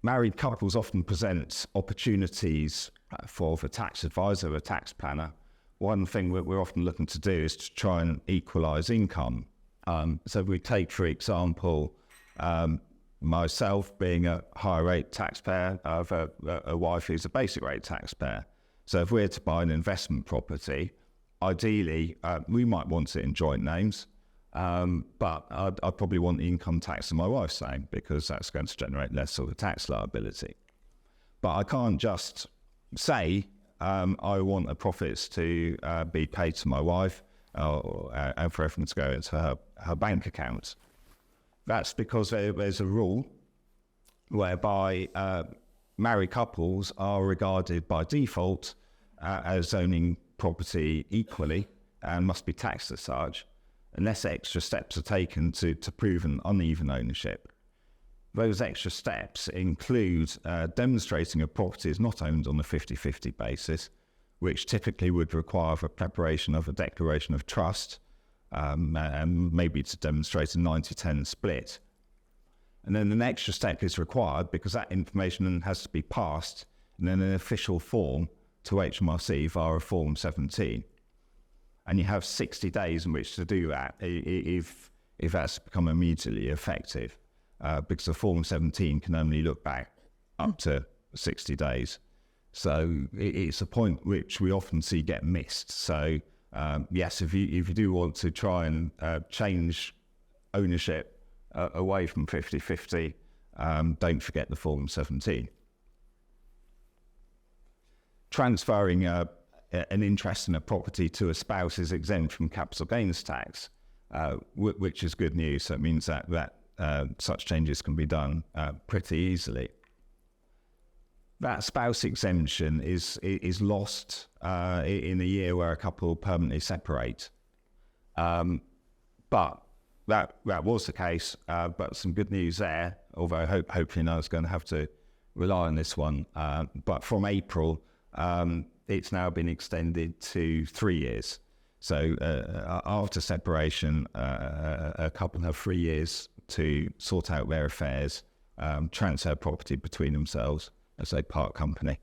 married couples often present opportunities for the tax advisor, a tax planner. One thing that we're often looking to do is to try and equalise income. So we take, for example, myself being a higher rate taxpayer, I have a wife who's a basic rate taxpayer. So if we're to buy an investment property, ideally, we might want it in joint names, but I'd probably want the income tax in my wife's name because that's going to generate less of a tax liability. But I can't just say I want the profits to be paid to my wife and for everything to go into her bank account. That's because there's a rule whereby married couples are regarded by default as owning property equally and must be taxed as such, unless extra steps are taken to prove an uneven ownership. Those extra steps include demonstrating a property is not owned on a 50-50 basis, which typically would require the preparation of a declaration of trust, and maybe to demonstrate a 90-10 split. And then an extra step is required because that information has to be passed in an official form to HMRC via Form 17. And you have 60 days in which to do that if that's become immediately effective, because the Form 17 can only look back up to 60 days. So it's a point which we often see get missed. So yes, if you do want to try and change ownership away from 50-50, don't forget the Form 17. Transferring an interest in a property to a spouse is exempt from capital gains tax, which is good news. So it means that such changes can be done pretty easily. That spouse exemption is lost in a year where a couple permanently separate. But that was the case, but some good news there, although hopefully no one's going to have to rely on this one. But from April, it's now been extended to 3 years. So after separation, a couple have 3 years to sort out their affairs, transfer property between themselves as they part company.